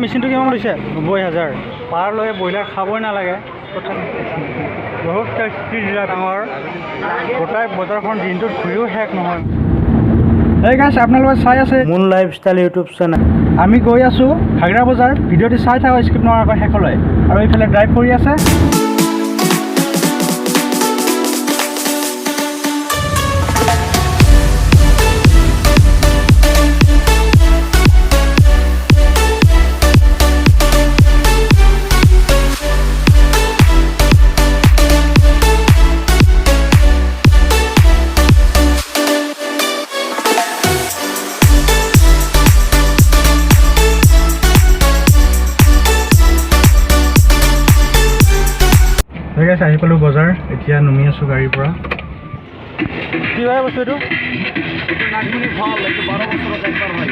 মেচিনটো কিমান লৈছে? 90,000 পাৰ লৈ ব্ৰইলাৰ খাবই নালাগে। বহুত টেষ্টি ডাঙৰ গোটাই বজাৰখন দিনটোত ঘূৰিও শেষ নহয়। এই গাইছ আপোনালোকে চাই আছে মুন লাইফষ্টাইল ইউটিউব চেনেল। আমি গৈ আছোঁ ঘাগৰা বজাৰ। ভিডিঅ'টি চাই থাকক স্কিপ নকৰাকৈ শেষলৈ। আৰু এইফালে ড্ৰাইভ কৰি আছে আহি পালোঁ বজাৰ। এতিয়া নামি আছোঁ গাড়ীৰ পৰা। কি হয় বস্তু এইটো? নাগমণি ফল, এইটো 12 বছৰত একবাৰ হয়।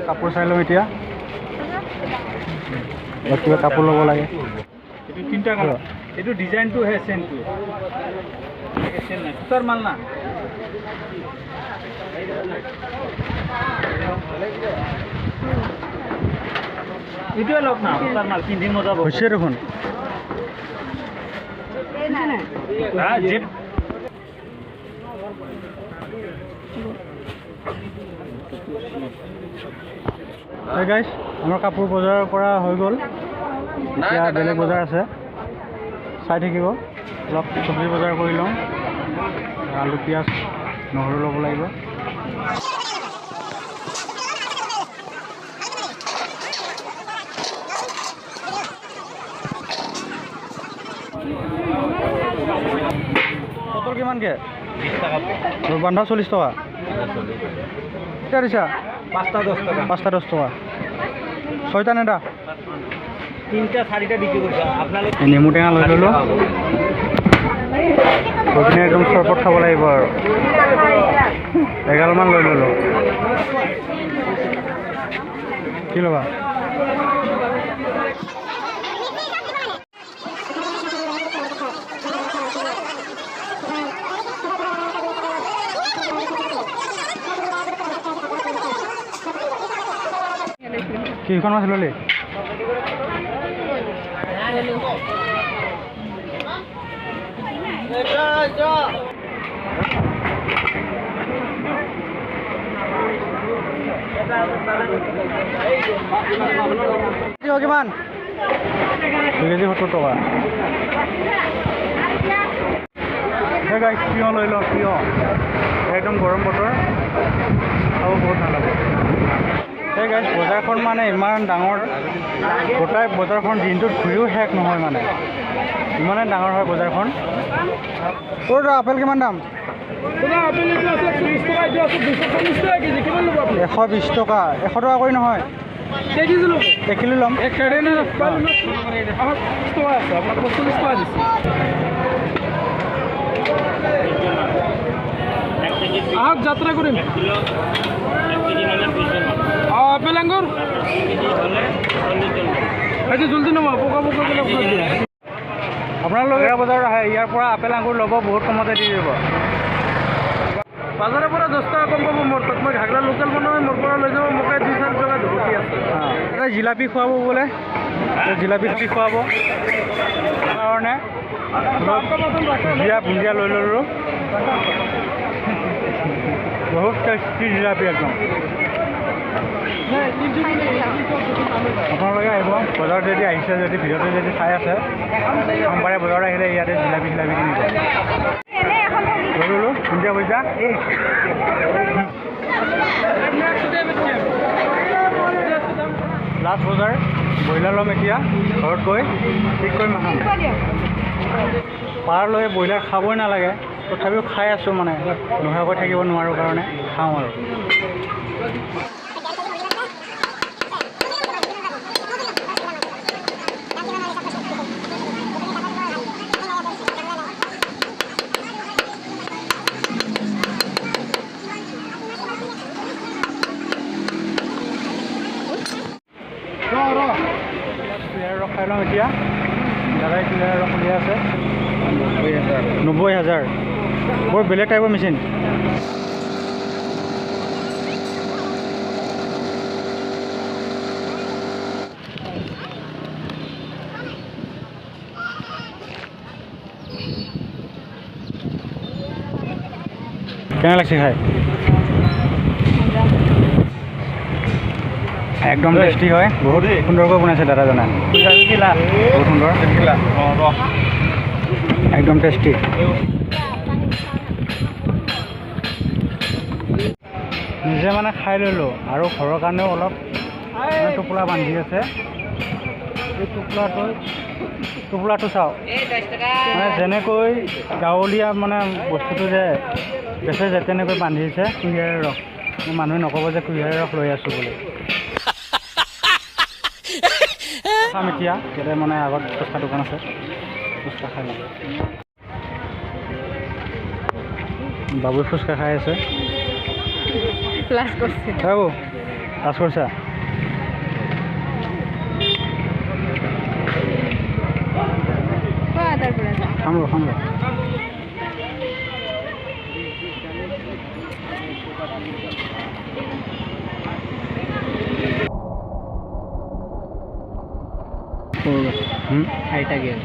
কাপোৰ চাই লওঁ এতিয়া। কিবা কাপোৰ ল'ব লাগে। এইটো 3টা কালাৰ। এইটো ডিজাইনটো হে চেমটো। সুতাৰ মাল না এইটোৱে লওক না। সুতাৰ মাল পিন্ধি মজা হৈছে দেখোন। গাইছ আমাৰ কাপোৰ বজাৰৰ পৰা হৈ গ'ল। এতিয়া বেলেগ বজাৰ আছে, চাই থাকিব। অলপ চব্জি বজাৰ কৰি লওঁ। আলু পিঁয়াজ নহৰু ল'ব লাগিব। পটল কিমানকৈ? 20 টকা। বন্ধা 40 টকা। কেতিয়া দিছা? 5টা 10 টকা। 5টা 10 টকা। 6টা নেদা? 3টা 4টা বিক্ৰী কৰিছা আপোনালোকে। নেমু টেঙা লৈ ল'লোঁ। গৈ একদম চৰবত খাব লাগিব আৰু 11মান লৈ ল'লোঁ। কি ল'বা? কিখন মাছ ল'লি? কিমান? 2 কেজি 70 টকা। গাইছ তিয়ঁহ লৈ লওঁ। তিয়ঁহ একদম গৰম বতৰ, খাব বহুত ভাল লাগে। সেই গাইছ বজাৰখন মানে ইমান ডাঙৰ, গোটাই বজাৰখন দিনটোত ঘূৰিও শেষ নহয় মানে, ইমানে ডাঙৰ হয় বজাৰখন। ক'ৰ আপেল কিমান দাম? 120 টকা। 100 টকা কৰি নহয়? 1 কিলো ল'ম। আহক যাত্ৰা কৰিম। আপেল আঙুৰ এইটো জলদি নমা পোকা আপোনালোকে বজাৰ আহে, ইয়াৰ পৰা আপেল আঙুৰ ল'ব, বহুত কমতে দি দিব। বাজাৰৰ পৰা 10 টকা কম পাব। মোৰ তাত মই ঘাগৰা লোকেল বনাই, মোৰ পৰা লৈ যাব। মোকে 2-4 টকা ধুতি আছে। জিলাপি খুৱাব বোলে, জিলাপি খুৱাব কাৰণে বুন্দিয়া লৈ ল'লোঁ। বহুত টেষ্টি জিলাপি একদম। আপোনালোকে আহিব বজাৰত, যদি আহিছে, যদি ভিডিঅ'টো যদি চাই আছে, সোমবাৰে বজাৰত আহিলে ইয়াতে জিলাপি কিনিব। লৈ ল'লোঁ বুন্দিয়া পইচা। লাষ্ট বজাৰ ব্ৰইলাৰ ল'ম এতিয়া। ঘৰত গৈ ঠিক কৰি নাখাম। পাৰ লৈ ব্ৰইলাৰ খাবই নালাগে, তথাপিও খাই আছোঁ মানে, নোখোৱাকৈ থাকিব নোৱাৰোঁ কাৰণে খাওঁ আৰু। ৰখাই লওঁ এতিয়া। দাদাই কুঁহিয়াৰ ৰস উলিয়াই আছে 90,000 বৰ বেলেগ টাইপৰ মেচিন। কেনে লাগছে খাই? একদম টেষ্টি হয়, বহুত সুন্দৰকৈ বনাইছে দাদাজনে, বহুত সুন্দৰ, একদম টেষ্টি। নিজে মানে খাই ল'লোঁ আৰু ঘৰৰ কাৰণেও অলপ টোপোলা বান্ধি আছে। এই টোপোলাটো চাওক, মানে যেনেকৈ গাঁৱলীয়া মানে বস্তুটো যে বেচে যে তেনেকৈ বান্ধিছে কুঁহিয়াৰৰ ৰস। মানুহে নক'ব যে কুঁহিয়াৰৰ ৰস লৈ আছোঁ বুলি। খাম এতিয়া, ইয়াতে মানে আগত ফুচকা দোকান আছে, ফুচকা খাই লওঁ। বাবুই ফুচকা খাই আছে। বাবু লাজ কৰিছা? খাম ৰ। হাইটা গিয়ে